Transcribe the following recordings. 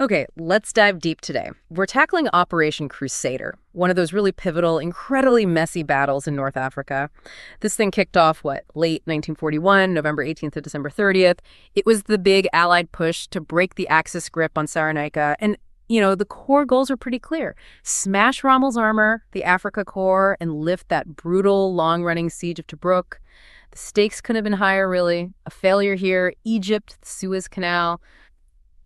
Okay, let's dive deep today. We're tackling Operation Crusader, one of those really pivotal, incredibly messy battles in North Africa. This thing kicked off, late 1941, November 18th to December 30th. It was the big Allied push to break the Axis grip on Cyrenaica. And, the core goals were pretty clear. Smash Rommel's armor, the Africa Corps, and lift that brutal, long-running siege of Tobruk. The stakes couldn't have been higher, really. A failure here, Egypt, the Suez Canal.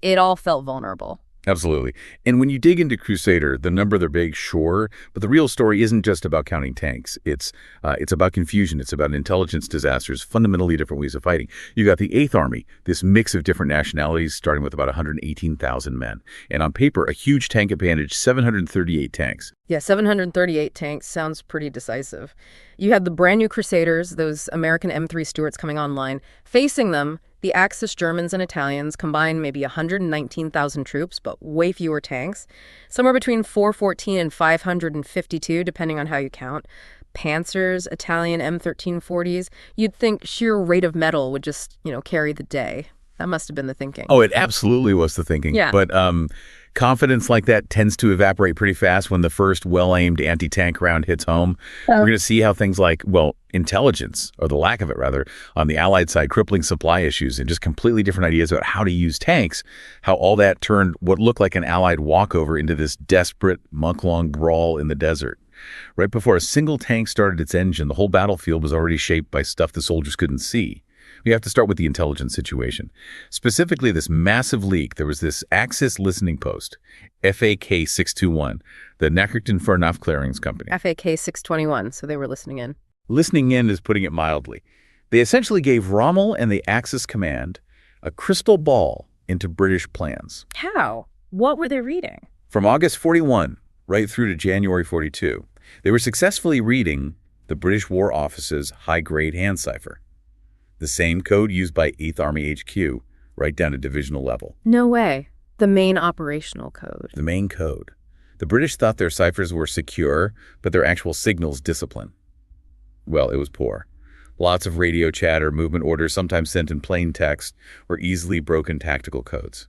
It all felt vulnerable. Absolutely. And when you dig into Crusader, the number they're big, sure, but the real story isn't just about counting tanks. It's about confusion. It's about intelligence disasters, fundamentally different ways of fighting. You got the Eighth Army, this mix of different nationalities, starting with about 118,000 men. And on paper, a huge tank advantage, 738 tanks. Yeah, 738 tanks sounds pretty decisive. You had the brand new Crusaders, those American M3 Stuarts coming online. Facing them, the Axis Germans and Italians combined maybe 119,000 troops, but way fewer tanks. Somewhere between 414 and 552, depending on how you count. Panzers, Italian M1340s. You'd think sheer weight of metal would just, carry the day. That must have been the thinking. Oh, it absolutely was the thinking. Yeah. But confidence like that tends to evaporate pretty fast when the first well-aimed anti-tank round hits home. We're going to see how things like, intelligence, or the lack of it rather, on the Allied side, crippling supply issues and just completely different ideas about how to use tanks, how all that turned what looked like an Allied walkover into this desperate, month-long brawl in the desert. Right before a single tank started its engine, the whole battlefield was already shaped by stuff the soldiers couldn't see. We have to start with the intelligence situation. Specifically, this massive leak, there was this Axis listening post, FAK 621, the Nachrichten für Aufklärungscompany. FAK 621, so they were listening in. Listening in is putting it mildly. They essentially gave Rommel and the Axis command a crystal ball into British plans. How? What were they reading? From August 41 right through to January 42, they were successfully reading the British War Office's high-grade hand cipher. The same code used by 8th Army HQ, right down to divisional level. No way. The main operational code. The main code. The British thought their ciphers were secure, but their actual signals discipline. Well, it was poor. Lots of radio chatter, movement orders, sometimes sent in plain text, or easily broken tactical codes.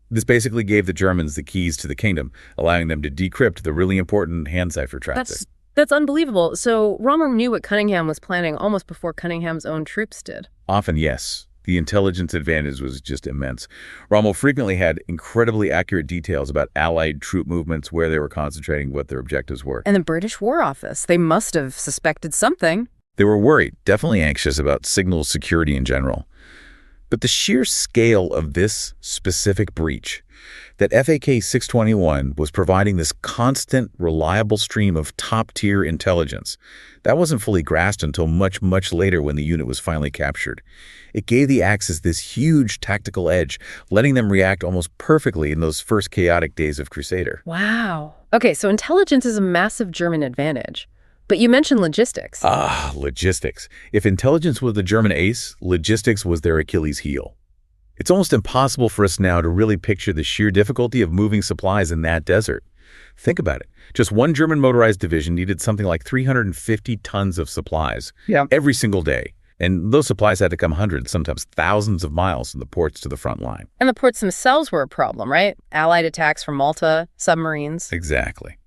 This basically gave the Germans the keys to the kingdom, allowing them to decrypt the really important hand cipher traffic. That's unbelievable. So Rommel knew what Cunningham was planning almost before Cunningham's own troops did. Often, yes. The intelligence advantage was just immense. Rommel frequently had incredibly accurate details about Allied troop movements, where they were concentrating, what their objectives were. And the British War Office, they must have suspected something. They were worried, definitely anxious about signal security in general. But the sheer scale of this specific breach, that FAK 621 was providing this constant, reliable stream of top-tier intelligence, that wasn't fully grasped until much, much later when the unit was finally captured. It gave the Axis this huge tactical edge, letting them react almost perfectly in those first chaotic days of Crusader. Wow. Okay, so intelligence is a massive German advantage. But you mentioned logistics. Logistics. If intelligence was the German ace, logistics was their Achilles heel. It's almost impossible for us now to really picture the sheer difficulty of moving supplies in that desert. Think about it. Just one German motorized division needed something like 350 tons of supplies every single day. And those supplies had to come hundreds, sometimes thousands of miles from the ports to the front line. And the ports themselves were a problem, right? Allied attacks from Malta, submarines. Exactly.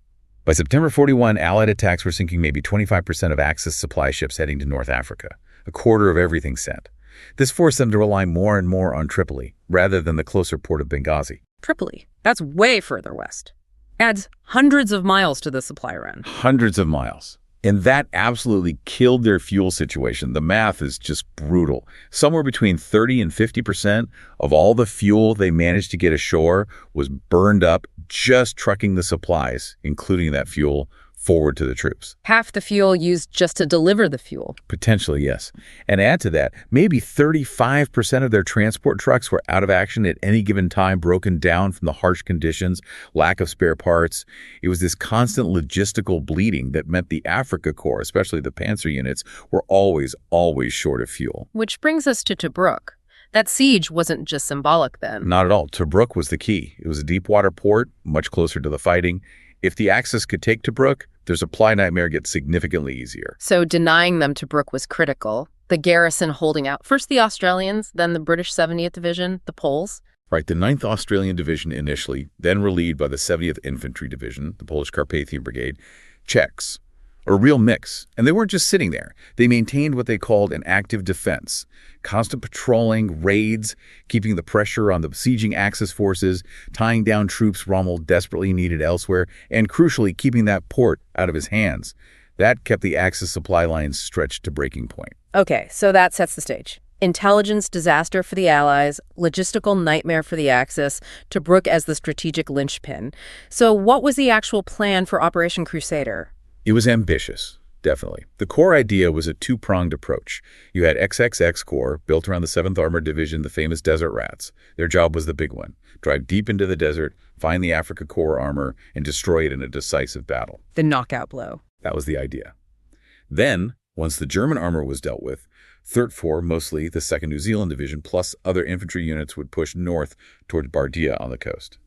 By September 41, Allied attacks were sinking maybe 25% of Axis supply ships heading to North Africa, a quarter of everything sent. This forced them to rely more and more on Tripoli, rather than the closer port of Benghazi. Tripoli? That's way further west. Adds hundreds of miles to the supply run. Hundreds of miles. And that absolutely killed their fuel situation. The math is just brutal. Somewhere between 30 and 50% of all the fuel they managed to get ashore was burned up just trucking the supplies, including that fuel, forward to the troops. Half the fuel used just to deliver the fuel. Potentially, yes. And add to that, maybe 35% of their transport trucks were out of action at any given time, broken down from the harsh conditions, lack of spare parts. It was this constant logistical bleeding that meant the Africa Corps, especially the Panzer units, were always short of fuel. Which brings us to Tobruk. That siege wasn't just symbolic then. Not at all. Tobruk was the key. It was a deep water port, much closer to the fighting. If the Axis could take Tobruk, their supply nightmare gets significantly easier. So denying them Tobruk was critical. The garrison holding out. First the Australians, then the British 70th Division, the Poles. Right, the 9th Australian Division initially, then relieved by the 70th Infantry Division, the Polish Carpathian Brigade, Czechs, a real mix. And they weren't just sitting there. They maintained what they called an active defense, constant patrolling, raids, keeping the pressure on the besieging Axis forces, tying down troops Rommel desperately needed elsewhere, and crucially, keeping that port out of his hands. That kept the Axis supply lines stretched to breaking point. Okay, so that sets the stage. Intelligence disaster for the Allies, logistical nightmare for the Axis, Tobruk as the strategic linchpin. So what was the actual plan for Operation Crusader? It was ambitious, definitely. The core idea was a two-pronged approach. You had XXX Corps, built around the 7th Armored Division, the famous Desert Rats. Their job was the big one. Drive deep into the desert, find the Africa Corps armor, and destroy it in a decisive battle. The knockout blow. That was the idea. Then, once the German armor was dealt with, 3rd Corps, mostly the 2nd New Zealand Division, plus other infantry units would push north towards Bardia on the coast.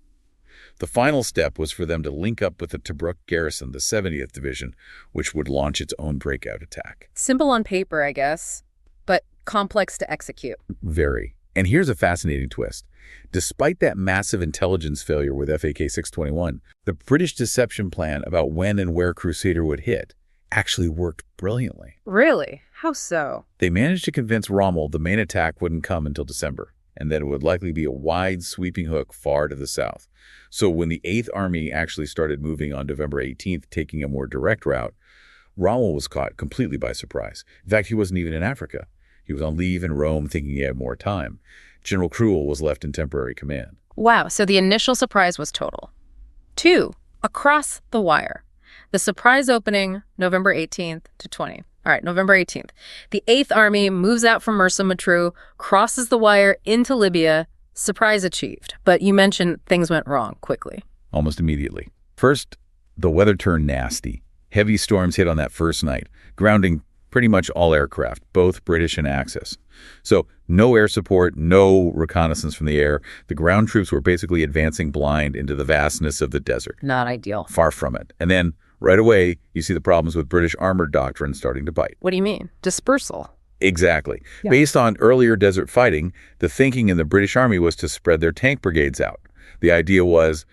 The final step was for them to link up with the Tobruk garrison, the 70th Division, which would launch its own breakout attack. Simple on paper, I guess, but complex to execute. Very. And here's a fascinating twist. Despite that massive intelligence failure with FAK 621, the British deception plan about when and where Crusader would hit actually worked brilliantly. Really? How so? They managed to convince Rommel the main attack wouldn't come until December, and that it would likely be a wide, sweeping hook far to the south. So when the 8th Army actually started moving on November 18th, taking a more direct route, Rommel was caught completely by surprise. In fact, he wasn't even in Africa. He was on leave in Rome thinking he had more time. General Cruel was left in temporary command. Wow, so the initial surprise was total. 2, across the wire. The surprise opening, November 18th to 20th. All right, November 18th. The 8th Army moves out from Mersa Matruh, crosses the wire into Libya. Surprise achieved. But you mentioned things went wrong quickly. Almost immediately. First, the weather turned nasty. Heavy storms hit on that first night, grounding pretty much all aircraft, both British and Axis. So no air support, no reconnaissance from the air. The ground troops were basically advancing blind into the vastness of the desert. Not ideal. Far from it. And then right away, you see the problems with British armored doctrine starting to bite. What do you mean? Dispersal. Exactly. Yeah. Based on earlier desert fighting, the thinking in the British Army was to spread their tank brigades out. The idea was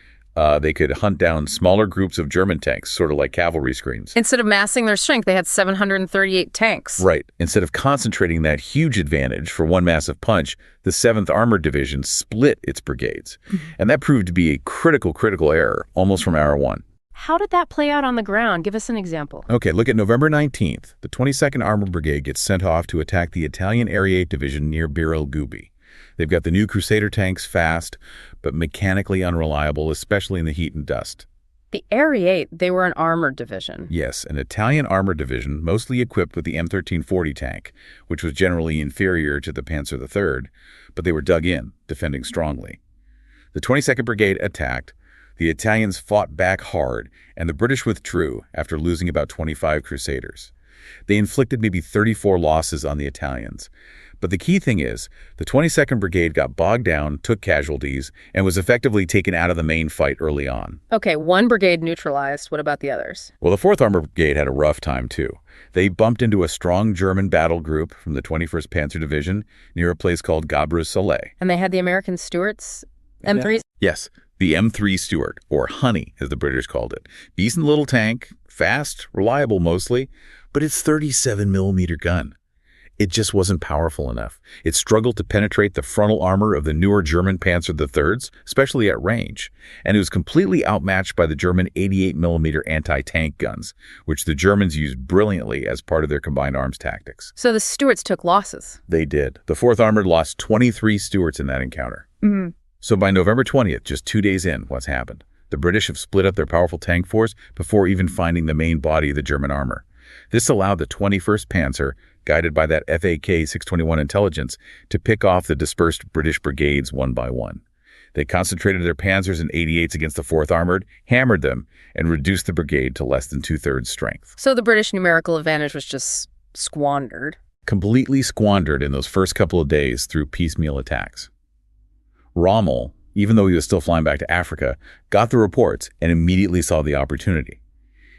they could hunt down smaller groups of German tanks, sort of like cavalry screens. Instead of massing their strength, they had 738 tanks. Right. Instead of concentrating that huge advantage for one massive punch, the 7th Armored Division split its brigades. And that proved to be a critical error, almost from hour one. How did that play out on the ground? Give us an example. Okay, look at November 19th. The 22nd Armored Brigade gets sent off to attack the Italian Area 8 Division near Bir el Gubi. They've got the new Crusader tanks, fast, but mechanically unreliable, especially in the heat and dust. The Area 8, they were an armored division. Yes, an Italian armored division, mostly equipped with the M1340 tank, which was generally inferior to the Panzer III, but they were dug in, defending strongly. The 22nd Brigade attacked. The Italians fought back hard, and the British withdrew after losing about 25 Crusaders. They inflicted maybe 34 losses on the Italians. But the key thing is, the 22nd Brigade got bogged down, took casualties, and was effectively taken out of the main fight early on. Okay, one brigade neutralized. What about the others? Well, the 4th Armored Brigade had a rough time, too. They bumped into a strong German battle group from the 21st Panzer Division near a place called Gabra-Soleil. And they had the American Stuarts, M3s? Yes, the M3 Stuart, or Honey, as the British called it. Decent little tank, fast, reliable mostly, but its 37mm gun. It just wasn't powerful enough. It struggled to penetrate the frontal armor of the newer German Panzer IIIs, especially at range, and it was completely outmatched by the German 88mm anti-tank guns, which the Germans used brilliantly as part of their combined arms tactics. So the Stuarts took losses. They did. The 4th Armored lost 23 Stuarts in that encounter. Mm-hmm. So by November 20th, just 2 days in, what's happened? The British have split up their powerful tank force before even finding the main body of the German armor. This allowed the 21st Panzer, guided by that FAK 621 intelligence, to pick off the dispersed British brigades one by one. They concentrated their Panzers and 88s against the 4th Armored, hammered them, and reduced the brigade to less than 2/3 strength. So the British numerical advantage was just squandered. Completely squandered in those first couple of days through piecemeal attacks. Rommel, even though he was still flying back to Africa, got the reports and immediately saw the opportunity.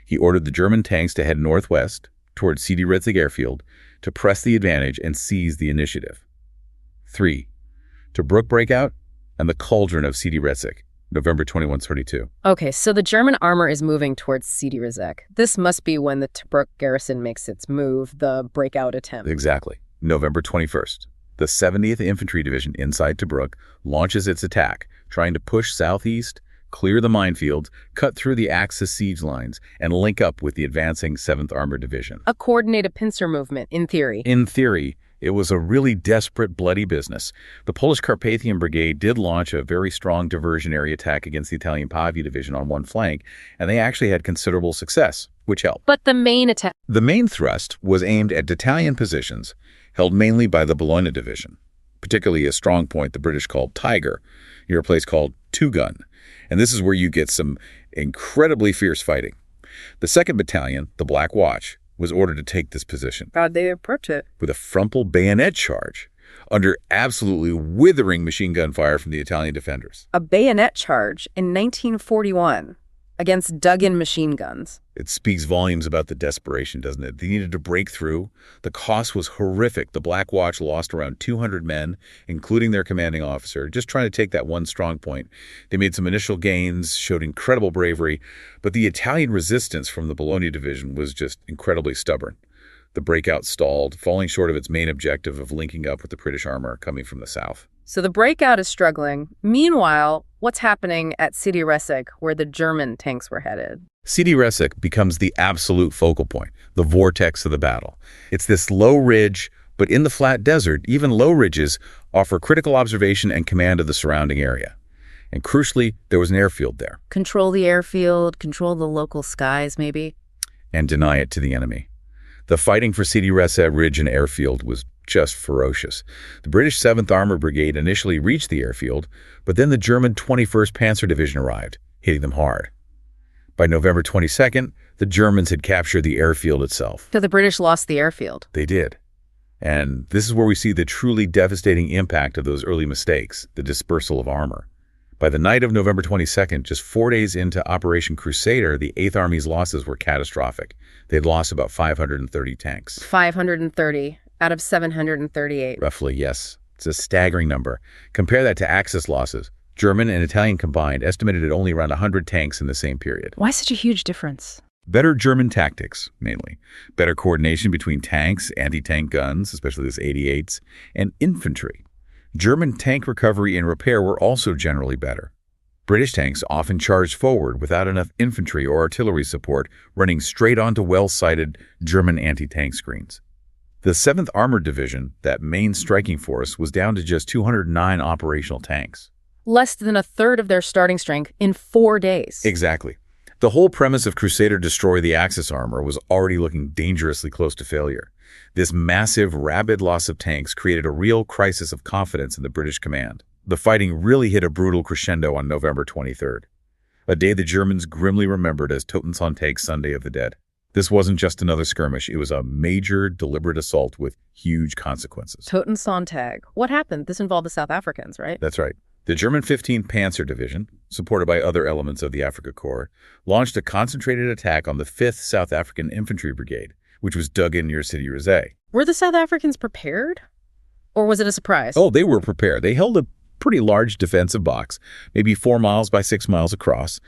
He ordered the German tanks to head northwest towards Sidi Rezegh airfield to press the advantage and seize the initiative. 3. Tobruk breakout? and the cauldron of Sidi Rezegh, November 2132. Okay, so the German armor is moving towards Sidi Rezegh. This must be when the Tobruk garrison makes its move, the breakout attempt. Exactly. November 21st. The 70th Infantry Division inside Tobruk launches its attack, trying to push southeast, clear the minefields, cut through the Axis siege lines, and link up with the advancing 7th Armored Division. A coordinated pincer movement, in theory. In theory, it was a really desperate, bloody business. The Polish Carpathian Brigade did launch a very strong diversionary attack against the Italian Pavia Division on one flank, and they actually had considerable success, which helped. But the main attack... The main thrust was aimed at Italian positions, held mainly by the Bologna Division, particularly a strong point the British called Tiger, near a place called Two Gun. And this is where you get some incredibly fierce fighting. The 2nd Battalion, the Black Watch, was ordered to take this position. How'd they approach it? With a frontal bayonet charge, under absolutely withering machine gun fire from the Italian defenders. A bayonet charge in 1941 against dug-in machine guns. It speaks volumes about the desperation, doesn't it? They needed to break through. The cost was horrific. The Black Watch lost around 200 men, including their commanding officer, just trying to take that one strong point. They made some initial gains, showed incredible bravery, but the Italian resistance from the Bologna Division was just incredibly stubborn. The breakout stalled, falling short of its main objective of linking up with the British armor coming from the south. So the breakout is struggling. Meanwhile, what's happening at Sidi Rezegh, where the German tanks were headed? Sidi Rezegh becomes the absolute focal point, the vortex of the battle. It's this low ridge, but in the flat desert, even low ridges offer critical observation and command of the surrounding area. And crucially, there was an airfield there. Control the airfield, control the local skies, maybe? And deny it to the enemy. The fighting for Sidi Rezegh Ridge and airfield was just ferocious. The British 7th Armored Brigade initially reached the airfield, but then the German 21st Panzer Division arrived, hitting them hard. By November 22nd, the Germans had captured the airfield itself. So the British lost the airfield. They did. And this is where we see the truly devastating impact of those early mistakes, the dispersal of armor. By the night of November 22nd, just 4 days into Operation Crusader, the 8th Army's losses were catastrophic. They'd lost about 530 tanks. 530 out of 738. Roughly, yes. It's a staggering number. Compare that to Axis losses. German and Italian combined estimated at only around 100 tanks in the same period. Why such a huge difference? Better German tactics, mainly. Better coordination between tanks, anti-tank guns, especially those 88s, and infantry. German tank recovery and repair were also generally better. British tanks often charged forward without enough infantry or artillery support, running straight onto well-sighted German anti-tank screens. The 7th Armored Division, that main striking force, was down to just 209 operational tanks. Less than a third of their starting strength in 4 days. Exactly. The whole premise of Crusader Destroy the Axis armor was already looking dangerously close to failure. This massive, rapid loss of tanks created a real crisis of confidence in the British command. The fighting really hit a brutal crescendo on November 23rd, a day the Germans grimly remembered as Totensonntag's Sunday of the Dead. This wasn't just another skirmish. It was a major, deliberate assault with huge consequences. Totensonntag. What happened? This involved the South Africans, right? That's right. The German 15th Panzer Division, supported by other elements of the Afrika Korps, launched a concentrated attack on the 5th South African Infantry Brigade, which was dug in near Sidi Rezegh. Were the South Africans prepared? Or was it a surprise? Oh, they were prepared. They held a pretty large defensive box, maybe 4 miles by 6 miles across.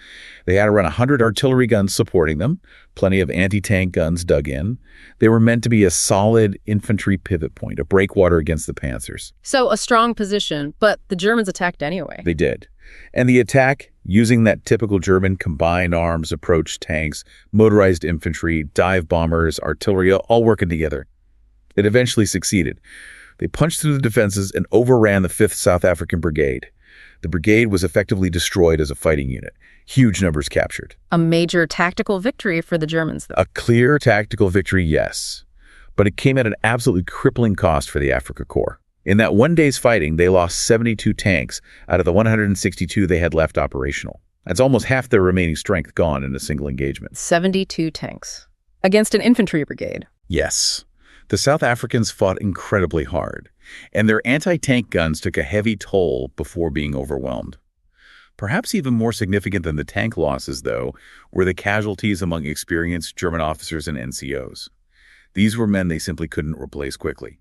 They had around 100 artillery guns supporting them, plenty of anti-tank guns dug in. They were meant to be a solid infantry pivot point, a breakwater against the Panzers. So a strong position, but the Germans attacked anyway. They did. And the attack, using that typical German combined arms approach, tanks, motorized infantry, dive bombers, artillery, all working together. It eventually succeeded. They punched through the defenses and overran the 5th South African Brigade. The brigade was effectively destroyed as a fighting unit. Huge numbers captured. A major tactical victory for the Germans, though. A clear tactical victory, yes. But it came at an absolutely crippling cost for the Afrika Korps. In that 1 day's fighting, they lost 72 tanks out of the 162 they had left operational. That's almost half their remaining strength gone in a single engagement. 72 tanks. Against an infantry brigade. Yes. The South Africans fought incredibly hard, and their anti-tank guns took a heavy toll before being overwhelmed. Perhaps even more significant than the tank losses, though, were the casualties among experienced German officers and NCOs. These were men they simply couldn't replace quickly.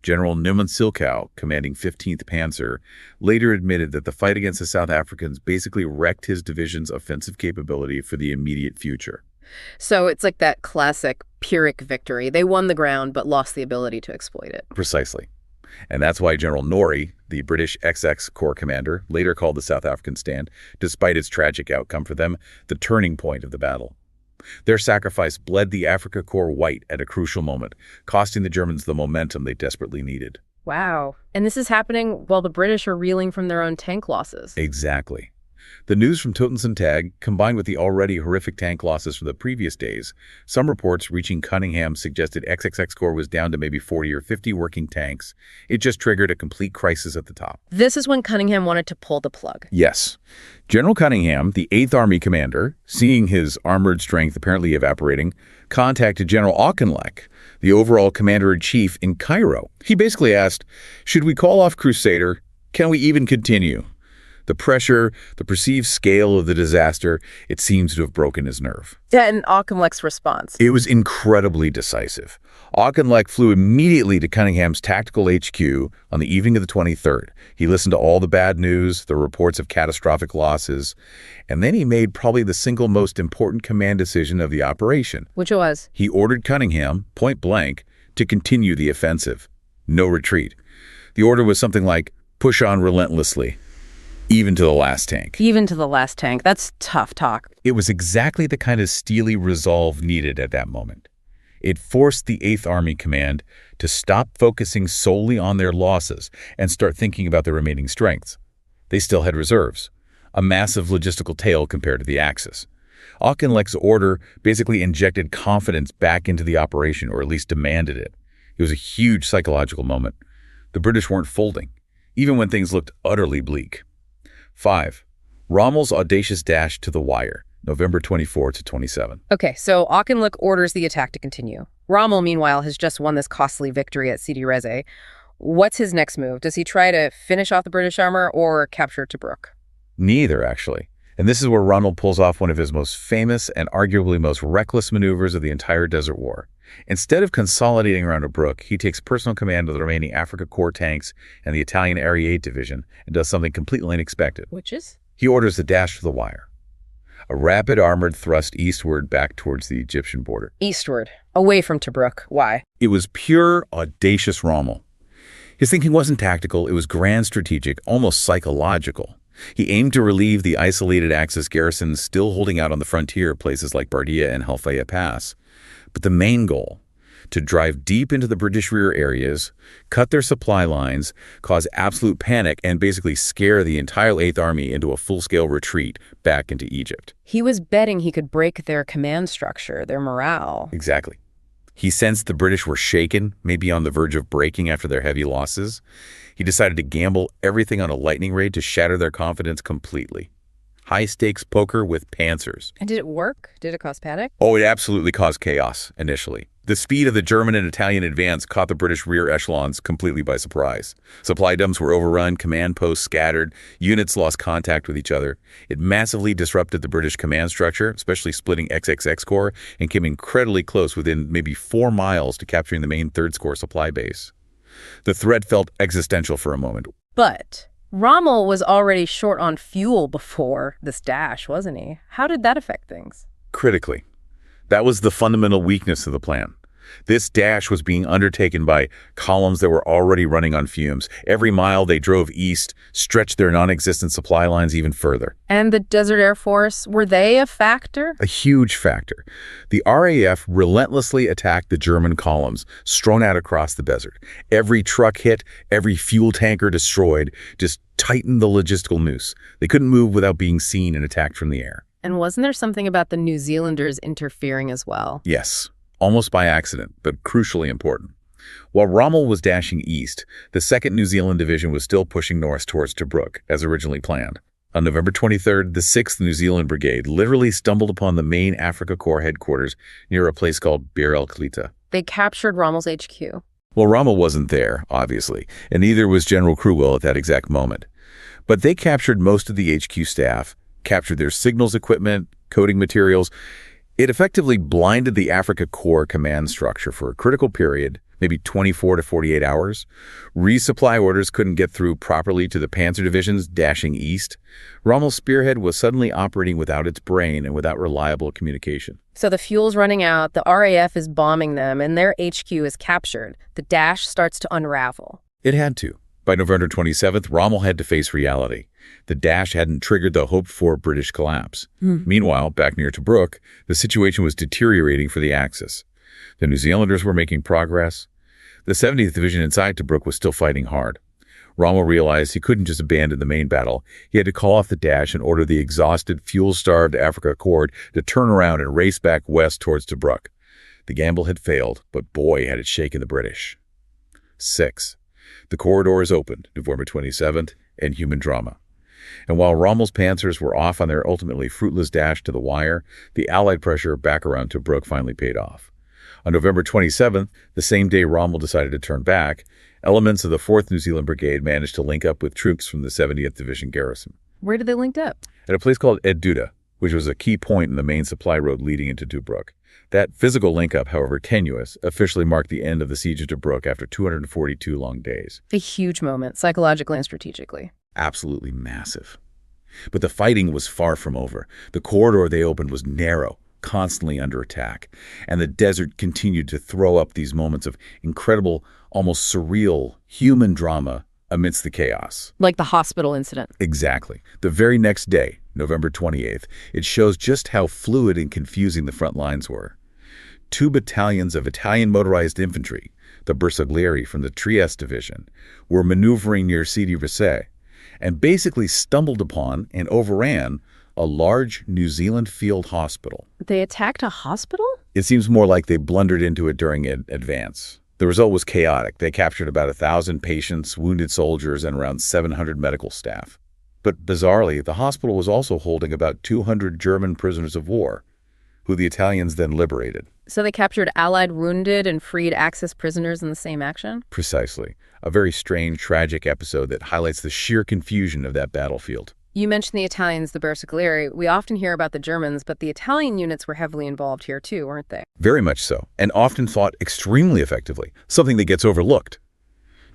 General Neumann Silkow, commanding 15th Panzer, later admitted that the fight against the South Africans basically wrecked his division's offensive capability for the immediate future. So it's like that classic Pyrrhic victory. They won the ground but lost the ability to exploit it. Precisely. And that's why General Norrie, the British XX Corps commander, later called the South African stand, despite its tragic outcome for them, the turning point of the battle. Their sacrifice bled the Afrika Korps white at a crucial moment, costing the Germans the momentum they desperately needed. Wow. And this is happening while the British are reeling from their own tank losses. Exactly. The news from Tag, combined with the already horrific tank losses from the previous days, some reports reaching Cunningham suggested XXX Corps was down to maybe 40 or 50 working tanks. It just triggered a complete crisis at the top. This is when Cunningham wanted to pull the plug. Yes. General Cunningham, the 8th Army commander, seeing his armored strength apparently evaporating, contacted General Auchinleck, the overall commander-in-chief in Cairo. He basically asked, should we call off Crusader? Can we even continue? The pressure, the perceived scale of the disaster, it seems to have broken his nerve. Yeah, and Auchinleck's response. It was incredibly decisive. Auchinleck flew immediately to Cunningham's tactical HQ on the evening of the 23rd. He listened to all the bad news, the reports of catastrophic losses, and then he made probably the single most important command decision of the operation. Which was? He ordered Cunningham, point blank, to continue the offensive. No retreat. The order was something like, push on relentlessly. Even to the last tank. Even to the last tank. That's tough talk. It was exactly the kind of steely resolve needed at that moment. It forced the 8th Army Command to stop focusing solely on their losses and start thinking about their remaining strengths. They still had reserves, a massive logistical tail compared to the Axis. Auchinleck's order basically injected confidence back into the operation, or at least demanded it. It was a huge psychological moment. The British weren't folding, even when things looked utterly bleak. 5. Rommel's audacious dash to the wire, November 24 to 27. Okay, so Auchinleck orders the attack to continue. Rommel, meanwhile, has just won this costly victory at Sidi Rezegh. What's his next move? Does he try to finish off the British armor or capture Tobruk? Neither, actually. And this is where Rommel pulls off one of his most famous and arguably most reckless maneuvers of the entire Desert War. Instead of consolidating around Tobruk, he takes personal command of the remaining Afrika Korps tanks and the Italian Area 8 Division and does something completely unexpected. Which is? He orders the dash to the wire. A rapid armored thrust eastward back towards the Egyptian border. Eastward, away from Tobruk. Why? It was pure, audacious Rommel. His thinking wasn't tactical, it was grand strategic, almost psychological. He aimed to relieve the isolated Axis garrisons still holding out on the frontier, places like Bardia and Halfaya Pass. But the main goal, to drive deep into the British rear areas, cut their supply lines, cause absolute panic, and basically scare the entire 8th Army into a full-scale retreat back into Egypt. He was betting he could break their command structure, their morale. Exactly. He sensed the British were shaken, maybe on the verge of breaking after their heavy losses. He decided to gamble everything on a lightning raid to shatter their confidence completely. High-stakes poker with panzers. And did it work? Did it cause panic? Oh, it absolutely caused chaos initially. The speed of the German and Italian advance caught the British rear echelons completely by surprise. Supply dumps were overrun, command posts scattered, units lost contact with each other. It massively disrupted the British command structure, especially splitting XXX Corps, and came incredibly close within maybe 4 miles to capturing the main 3rd Corps supply base. The threat felt existential for a moment. But Rommel was already short on fuel before this dash, wasn't he? How did that affect things? Critically. That was the fundamental weakness of the plan. This dash was being undertaken by columns that were already running on fumes. Every mile they drove east stretched their non-existent supply lines even further. And the Desert Air Force, were they a factor? A huge factor. The RAF relentlessly attacked the German columns, strewn out across the desert. Every truck hit, every fuel tanker destroyed, just tightened the logistical noose. They couldn't move without being seen and attacked from the air. And wasn't there something about the New Zealanders interfering as well? Yes. Almost by accident, but crucially important. While Rommel was dashing east, the 2nd New Zealand Division was still pushing north towards Tobruk, as originally planned. On November 23rd, the 6th New Zealand Brigade literally stumbled upon the main Afrika Korps headquarters near a place called Bir el Khlita. They captured Rommel's HQ. Well, Rommel wasn't there, obviously, and neither was General Crewell at that exact moment. But they captured most of the HQ staff, captured their signals equipment, coding materials. It effectively blinded the Africa Corps command structure for a critical period, maybe 24 to 48 hours. Resupply orders couldn't get through properly to the panzer divisions dashing east. Rommel's spearhead was suddenly operating without its brain and without reliable communication. So the fuel's running out, the RAF is bombing them, and their HQ is captured. The dash starts to unravel. It had to. By November 27th, Rommel had to face reality. The dash hadn't triggered the hoped-for British collapse. Meanwhile, back near Tobruk, the situation was deteriorating for the Axis. The New Zealanders were making progress. The 70th Division inside Tobruk was still fighting hard. Rommel realized he couldn't just abandon the main battle. He had to call off the dash and order the exhausted, fuel-starved Africa Corps to turn around and race back west towards Tobruk. The gamble had failed, but boy, had it shaken the British. 6. The corridors opened, November 27th, and human drama. And while Rommel's panzers were off on their ultimately fruitless dash to the wire, the Allied pressure back around Tobruk finally paid off. On November 27th, the same day Rommel decided to turn back, elements of the 4th New Zealand Brigade managed to link up with troops from the 70th Division garrison. Where did they link up? At a place called Eduda, which was a key point in the main supply road leading into Tobruk. That physical link-up, however tenuous, officially marked the end of the siege of Tobruk after 242 long days. A huge moment, psychologically and strategically. Absolutely massive. But the fighting was far from over. The corridor they opened was narrow, constantly under attack, and the desert continued to throw up these moments of incredible, almost surreal human drama amidst the chaos. Like the hospital incident. Exactly. The very next day, November 28th, it shows just how fluid and confusing the front lines were. 2 battalions of Italian motorized infantry, the Bersaglieri from the Trieste Division, were maneuvering near Sidi Rezegh and basically stumbled upon and overran a large New Zealand field hospital. They attacked a hospital? It seems more like they blundered into it during an advance. The result was chaotic. They captured about 1,000 patients, wounded soldiers, and around 700 medical staff. But bizarrely, the hospital was also holding about 200 German prisoners of war, who the Italians then liberated. So they captured Allied wounded and freed Axis prisoners in the same action? Precisely. A very strange, tragic episode that highlights the sheer confusion of that battlefield. You mentioned the Italians, the Bersaglieri. We often hear about the Germans, but the Italian units were heavily involved here too, weren't they? Very much so, and often fought extremely effectively, something that gets overlooked.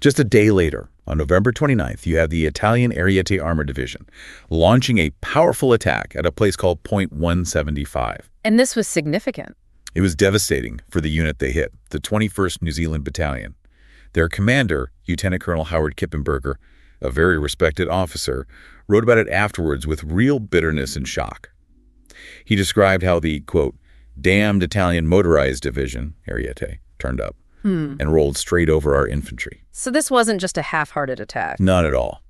Just a day later, on November 29th, you have the Italian Ariete Armored Division launching a powerful attack at a place called Point 175. And this was significant. It was devastating for the unit they hit, the 21st New Zealand Battalion. Their commander, Lieutenant Colonel Howard Kippenberger, a very respected officer, wrote about it afterwards with real bitterness and shock. He described how the, quote, damned Italian motorized division, Ariete, turned up and rolled straight over our infantry. So this wasn't just a half-hearted attack. Not at all.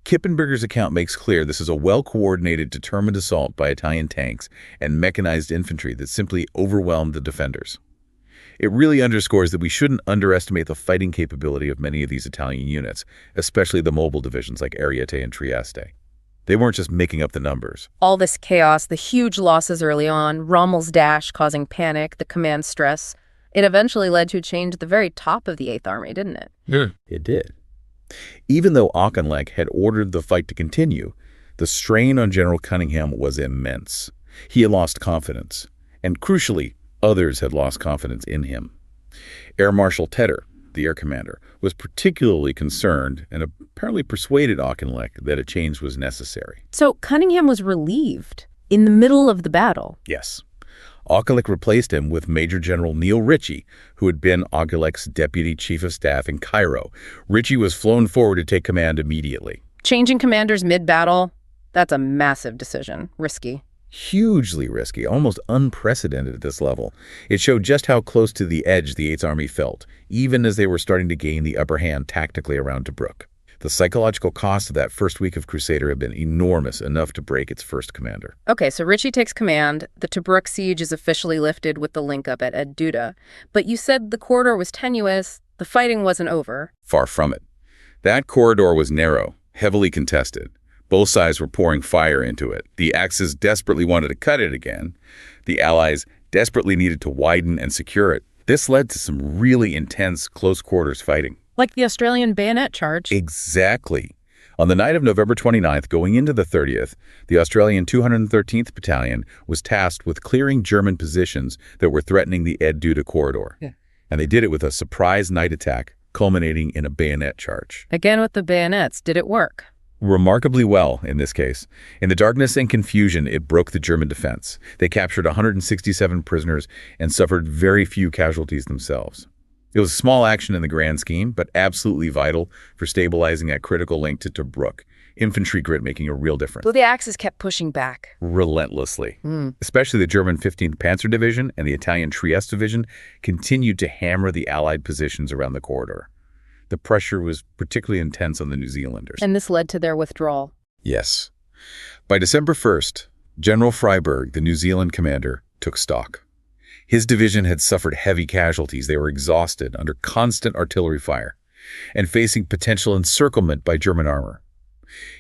Kippenberger's account makes clear this is a well-coordinated, determined assault by Italian tanks and mechanized infantry that simply overwhelmed the defenders. It really underscores that we shouldn't underestimate the fighting capability of many of these Italian units, especially the mobile divisions like Ariete and Trieste. They weren't just making up the numbers. All this chaos, the huge losses early on, Rommel's dash causing panic, the command stress, it eventually led to a change at the very top of the 8th Army, didn't it? Yeah. It did. Even though Auchinleck had ordered the fight to continue, the strain on General Cunningham was immense. He had lost confidence, and crucially, others had lost confidence in him. Air Marshal Tedder, the air commander, was particularly concerned and apparently persuaded Auchinleck that a change was necessary. So Cunningham was relieved in the middle of the battle. Yes. Auchinleck replaced him with Major General Neil Ritchie, who had been Auchinleck's deputy chief of staff in Cairo. Ritchie was flown forward to take command immediately. Changing commanders mid-battle, that's a massive decision. Risky. Hugely risky, almost unprecedented at this level. It showed just how close to the edge the 8th Army felt, even as they were starting to gain the upper hand tactically around Tobruk. The psychological cost of that first week of Crusader had been enormous, enough to break its first commander. Okay, so Ritchie takes command. The Tobruk siege is officially lifted with the link-up at Eduda. But you said the corridor was tenuous. The fighting wasn't over. Far from it. That corridor was narrow, heavily contested. Both sides were pouring fire into it. The Axis desperately wanted to cut it again. The Allies desperately needed to widen and secure it. This led to some really intense close-quarters fighting. Like the Australian bayonet charge. Exactly. On the night of November 29th, going into the 30th, the Australian 213th Battalion was tasked with clearing German positions that were threatening the Ed Duda corridor. Yeah. And they did it with a surprise night attack, culminating in a bayonet charge. Again with the bayonets. Did it work? Remarkably well in this case. In the darkness and confusion, it broke the German defense. They captured 167 prisoners and suffered very few casualties themselves. It was a small action in the grand scheme, but absolutely vital for stabilizing that critical link to Tobruk. Infantry grit making a real difference. So the Axis kept pushing back. Relentlessly. Especially the German 15th Panzer Division and the Italian Trieste Division continued to hammer the Allied positions around the corridor. The pressure was particularly intense on the New Zealanders. And this led to their withdrawal. Yes. By December 1st, General Freyberg, the New Zealand commander, took stock. His division had suffered heavy casualties. They were exhausted under constant artillery fire and facing potential encirclement by German armor.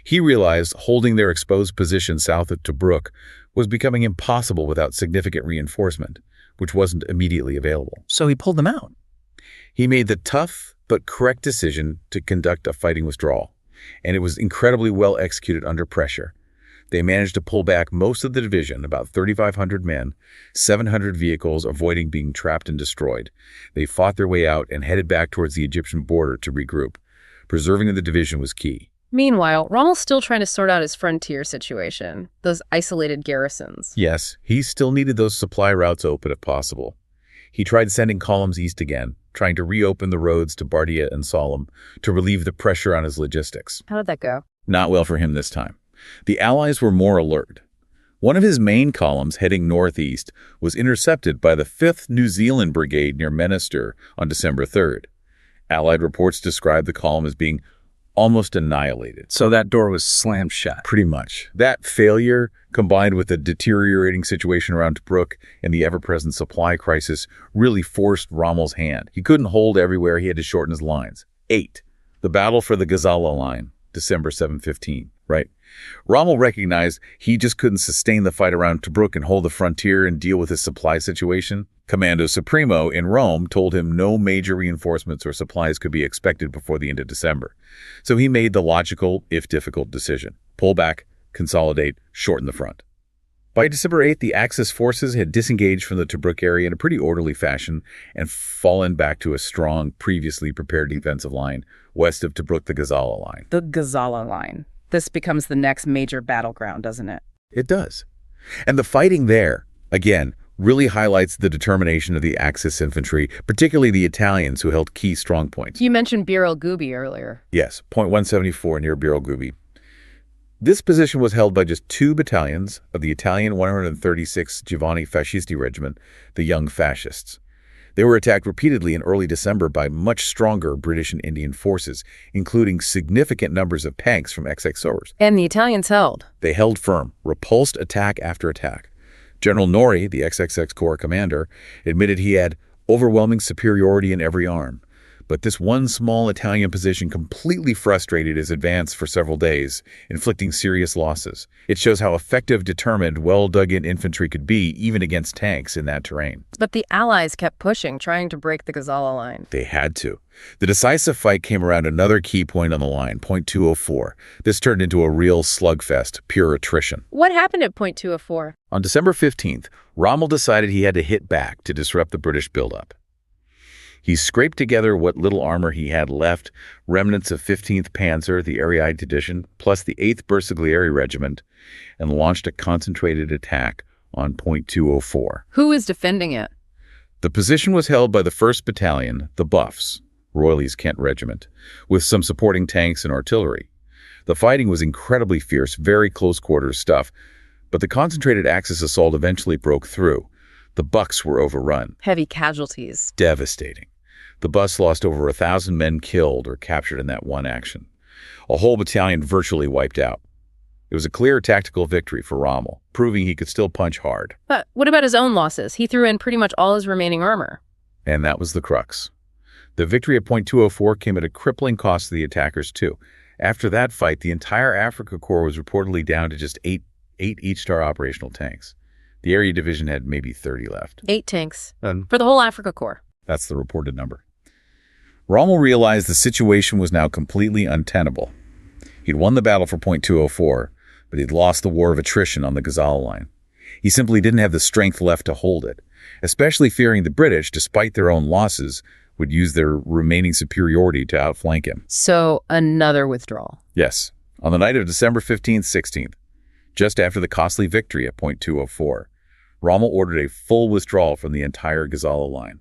He realized holding their exposed position south of Tobruk was becoming impossible without significant reinforcement, which wasn't immediately available. So he pulled them out. He made the tough but correct decision to conduct a fighting withdrawal, and it was incredibly well executed under pressure. They managed to pull back most of the division, about 3,500 men, 700 vehicles, avoiding being trapped and destroyed. They fought their way out and headed back towards the Egyptian border to regroup. Preserving the division was key. Meanwhile, Rommel's still trying to sort out his frontier situation, those isolated garrisons. Yes, he still needed those supply routes open if possible. He tried sending columns east again, trying to reopen the roads to Bardia and Sollum to relieve the pressure on his logistics. How did that go? Not well for him this time. The Allies were more alert. One of his main columns heading northeast was intercepted by the 5th New Zealand Brigade near Menester on December 3rd. Allied reports described the column as being almost annihilated. So that door was slammed shut. Pretty much. That failure, combined with the deteriorating situation around Tobruk and the ever-present supply crisis, really forced Rommel's hand. He couldn't hold everywhere. He had to shorten his lines. 8. The battle for the Gazala line, December 7-15, right? Rommel recognized he just couldn't sustain the fight around Tobruk and hold the frontier and deal with his supply situation. Commando Supremo in Rome told him no major reinforcements or supplies could be expected before the end of December. So he made the logical, if difficult, decision. Pull back, consolidate, shorten the front. By December 8th, the Axis forces had disengaged from the Tobruk area in a pretty orderly fashion and fallen back to a strong, previously prepared defensive line west of Tobruk, the Gazala line. The Gazala line. This becomes the next major battleground, doesn't it? It does. And the fighting there, again, really highlights the determination of the Axis infantry, particularly the Italians who held key strong points. You mentioned Bir el Gubi earlier. Yes, point 174 near Bir el Gubi. This position was held by just 2 battalions of the Italian 136th Giovanni Fascisti Regiment, the Young Fascists. They were attacked repeatedly in early December by much stronger British and Indian forces, including significant numbers of tanks from XXOers. And the Italians held. They held firm, repulsed attack after attack. General Nori, the XXX Corps commander, admitted he had overwhelming superiority in every arm. But this one small Italian position completely frustrated his advance for several days, inflicting serious losses. It shows how effective, determined, well-dug-in infantry could be, even against tanks in that terrain. But the Allies kept pushing, trying to break the Gazala line. They had to. The decisive fight came around another key point on the line, point 204. This turned into a real slugfest, pure attrition. What happened at point 204? On December 15th, Rommel decided he had to hit back to disrupt the British buildup. He scraped together what little armor he had left, remnants of 15th Panzer, the Ariete Division, plus the 8th Bersaglieri Regiment, and launched a concentrated attack on point 204. Who is defending it? The position was held by the 1st Battalion, the Buffs, Royal's Kent Regiment, with some supporting tanks and artillery. The fighting was incredibly fierce, very close-quarters stuff, but the concentrated Axis assault eventually broke through. The Bucks were overrun. Heavy casualties. Devastating. The Buffs lost over 1,000 men killed or captured in that one action. A whole battalion virtually wiped out. It was a clear tactical victory for Rommel, proving he could still punch hard. But what about his own losses? He threw in pretty much all his remaining armor. And that was the crux. The victory at point 204 came at a crippling cost to the attackers, too. After that fight, the entire Africa Corps was reportedly down to just eight each-star operational tanks. The Area Division had maybe 30 left. 8 tanks. For the whole Africa Corps. That's the reported number. Rommel realized the situation was now completely untenable. He'd won the battle for Point 204, but he'd lost the war of attrition on the Gazala line. He simply didn't have the strength left to hold it, especially fearing the British, despite their own losses, would use their remaining superiority to outflank him. So another withdrawal. Yes. On the night of December 15th, 16th, just after the costly victory at Point 204, Rommel ordered a full withdrawal from the entire Gazala line.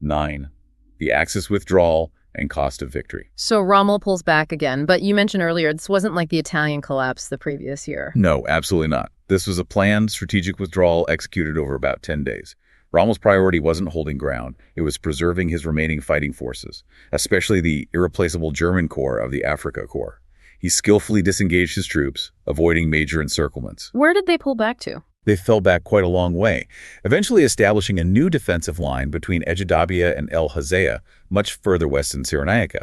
9. The Axis withdrawal and cost of victory. So Rommel pulls back again, but you mentioned earlier this wasn't like the Italian collapse the previous year. No, absolutely not. This was a planned strategic withdrawal executed over about 10 days. Rommel's priority wasn't holding ground. It was preserving his remaining fighting forces, especially the irreplaceable German Corps of the Africa Corps. He skillfully disengaged his troops, avoiding major encirclements. Where did they pull back to? They fell back quite a long way, eventually establishing a new defensive line between Ejidabia and El Hazea, much further west in Cyrenaica.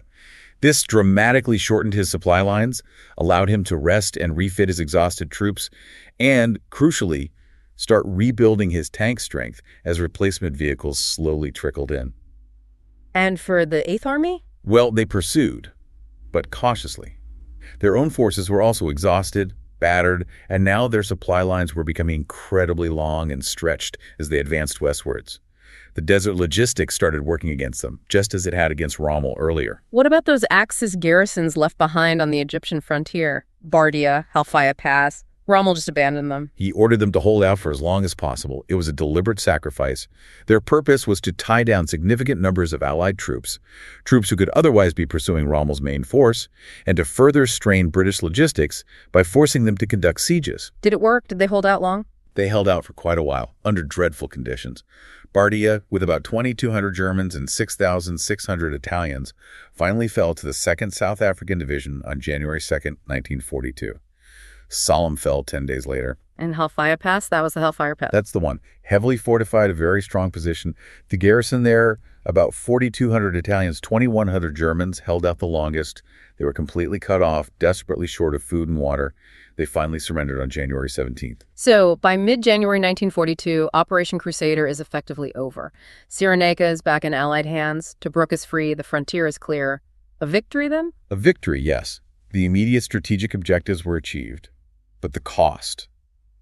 This dramatically shortened his supply lines, allowed him to rest and refit his exhausted troops, and, crucially, start rebuilding his tank strength as replacement vehicles slowly trickled in. And for the Eighth Army? Well, they pursued, but cautiously. Their own forces were also exhausted, battered, and now their supply lines were becoming incredibly long and stretched as they advanced westwards. The desert logistics started working against them, just as it had against Rommel earlier. What about those Axis garrisons left behind on the Egyptian frontier? Bardia, Halfaya Pass. Rommel just abandoned them. He ordered them to hold out for as long as possible. It was a deliberate sacrifice. Their purpose was to tie down significant numbers of Allied troops who could otherwise be pursuing Rommel's main force, and to further strain British logistics by forcing them to conduct sieges. Did it work? Did they hold out long? They held out for quite a while, under dreadful conditions. Bardia, with about 2,200 Germans and 6,600 Italians, finally fell to the 2nd South African Division on January 2nd, 1942. Solemn fell 10 days later. And Hellfire Pass? That was the Hellfire Pass. That's the one. Heavily fortified, a very strong position. The garrison there, about 4,200 Italians, 2,100 Germans, held out the longest. They were completely cut off, desperately short of food and water. They finally surrendered on January 17th. So by mid-January 1942, Operation Crusader is effectively over. Cyrenaica is back in Allied hands. Tobruk is free. The frontier is clear. A victory, then? A victory, yes. The immediate strategic objectives were achieved. But the cost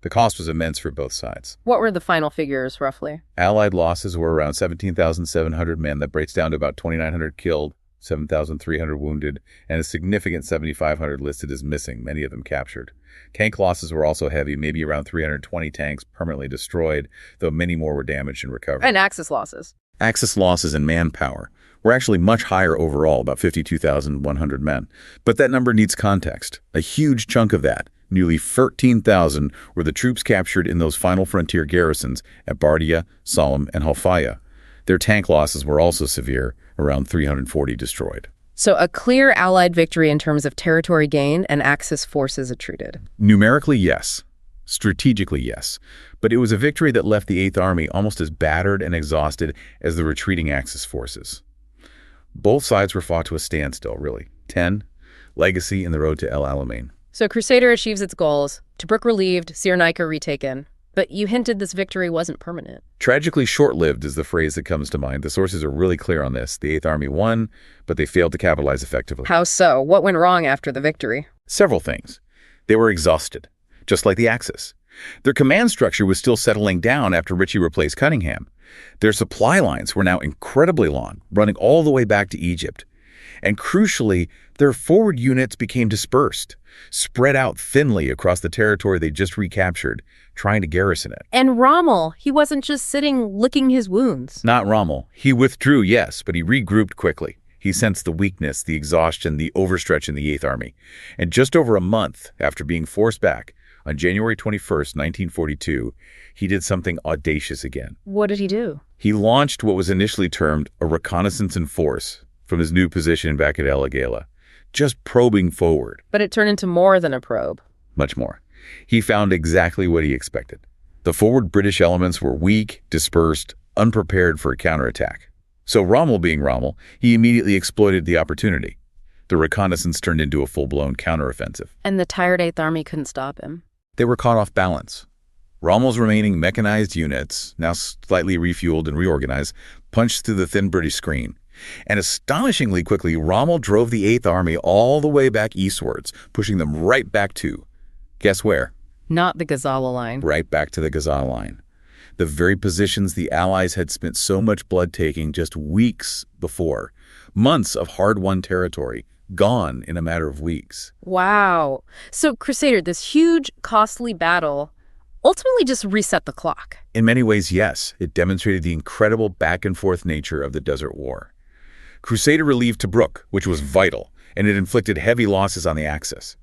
was immense for both sides. What were the final figures, roughly? Allied losses were around 17,700 men. That breaks down to about 2,900 killed, 7,300 wounded, and a significant 7,500 listed as missing, many of them captured. Tank losses were also heavy, maybe around 320 tanks permanently destroyed, though many more were damaged and recovered. And Axis losses. Axis losses in manpower were actually much higher overall, about 52,100 men. But that number needs context. A huge chunk of that, nearly 13,000, were the troops captured in those final frontier garrisons at Bardia, Sollum, and Halfaya. Their tank losses were also severe, around 340 destroyed. So a clear Allied victory in terms of territory gained and Axis forces retreated. Numerically, yes. Strategically, yes. But it was a victory that left the Eighth Army almost as battered and exhausted as the retreating Axis forces. Both sides were fought to a standstill, really. 10. Legacy in the road to El Alamein. So Crusader achieves its goals, Tobruk relieved, Cyrenaica retaken. But you hinted this victory wasn't permanent. Tragically short-lived is the phrase that comes to mind. The sources are really clear on this. The Eighth Army won, but they failed to capitalize effectively. How so? What went wrong after the victory? Several things. They were exhausted, just like the Axis. Their command structure was still settling down after Ritchie replaced Cunningham. Their supply lines were now incredibly long, running all the way back to Egypt. And crucially, their forward units became dispersed, spread out thinly across the territory they just recaptured, trying to garrison it. And Rommel, he wasn't just sitting licking his wounds. Not Rommel. He withdrew, yes, but he regrouped quickly. He sensed the weakness, the exhaustion, the overstretch in the Eighth Army. And just over a month after being forced back, on January 21st, 1942, he did something audacious again. What did he do? He launched what was initially termed a reconnaissance in force from his new position back at El Agela, just probing forward. But it turned into more than a probe. Much more. He found exactly what he expected. The forward British elements were weak, dispersed, unprepared for a counterattack. So Rommel being Rommel, he immediately exploited the opportunity. The reconnaissance turned into a full-blown counteroffensive. And the tired Eighth Army couldn't stop him. They were caught off balance. Rommel's remaining mechanized units, now slightly refueled and reorganized, punched through the thin British screen. And astonishingly quickly, Rommel drove the Eighth Army all the way back eastwards, pushing them right back to, guess where? Not the Gazala line. Right back to the Gazala line. The very positions the Allies had spent so much blood taking just weeks before. Months of hard-won territory, gone in a matter of weeks. Wow. So Crusader, this huge, costly battle, ultimately just reset the clock. In many ways, yes. It demonstrated the incredible back-and-forth nature of the Desert War. Crusader relieved Tobruk, which was vital, and it inflicted heavy losses on the Axis.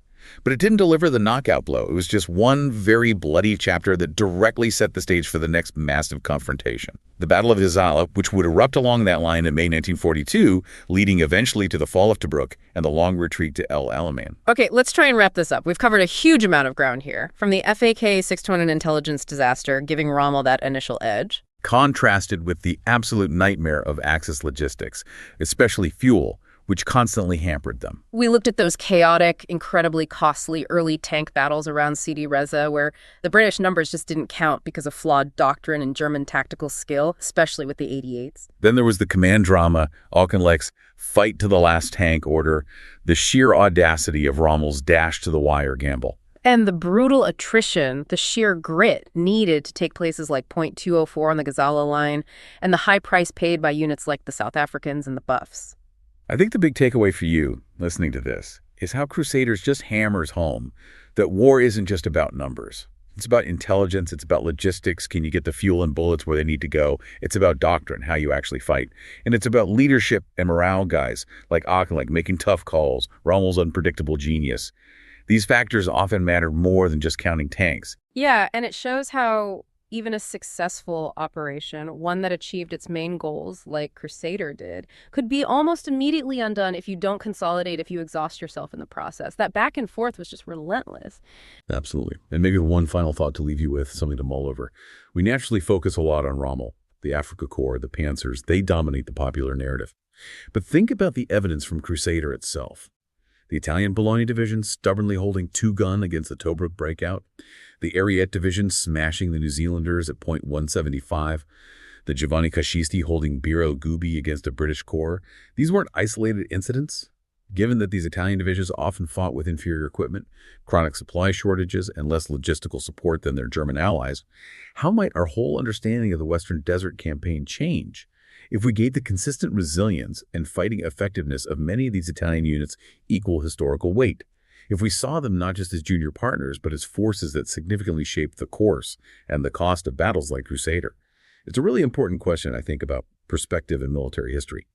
But it didn't deliver the knockout blow. It was just one very bloody chapter that directly set the stage for the next massive confrontation. The Battle of Gazala, which would erupt along that line in May 1942, leading eventually to the fall of Tobruk and the long retreat to El Alamein. Okay, let's try and wrap this up. We've covered a huge amount of ground here, from the FAK 621 intelligence disaster giving Rommel that initial edge, contrasted with the absolute nightmare of Axis logistics, especially fuel, which constantly hampered them. We looked at those chaotic, incredibly costly early tank battles around Sidi, Rezegh, where the British numbers just didn't count because of flawed doctrine and German tactical skill, especially with the 88s. Then there was the command drama, Auchinleck's fight to the last tank order, the sheer audacity of Rommel's dash-to-the-wire gamble. And the brutal attrition, the sheer grit needed to take places like Point 204 on the Gazala line, and the high price paid by units like the South Africans and the Buffs. I think the big takeaway for you, listening to this, is how Crusaders just hammers home that war isn't just about numbers. It's about intelligence, it's about logistics, can you get the fuel and bullets where they need to go? It's about doctrine, how you actually fight. And it's about leadership and morale guys like Auchinleck making tough calls, Rommel's unpredictable genius. These factors often matter more than just counting tanks. Yeah, and it shows how even a successful operation, one that achieved its main goals, like Crusader did, could be almost immediately undone if you don't consolidate, if you exhaust yourself in the process. That back and forth was just relentless. Absolutely. And maybe one final thought to leave you with, something to mull over. We naturally focus a lot on Rommel, the Afrika Korps, the Panzers. They dominate the popular narrative. But think about the evidence from Crusader itself. The Italian Bologna Division stubbornly holding two-gun against the Tobruk breakout, the Ariete Division smashing the New Zealanders at point 175, the Giovanni Cascisti holding Biro Gubi against a British corps. These weren't isolated incidents. Given that these Italian divisions often fought with inferior equipment, chronic supply shortages, and less logistical support than their German allies, how might our whole understanding of the Western Desert Campaign change if we gave the consistent resilience and fighting effectiveness of many of these Italian units equal historical weight? If we saw them not just as junior partners, but as forces that significantly shaped the course and the cost of battles like Crusader? It's a really important question, I think, about perspective in military history.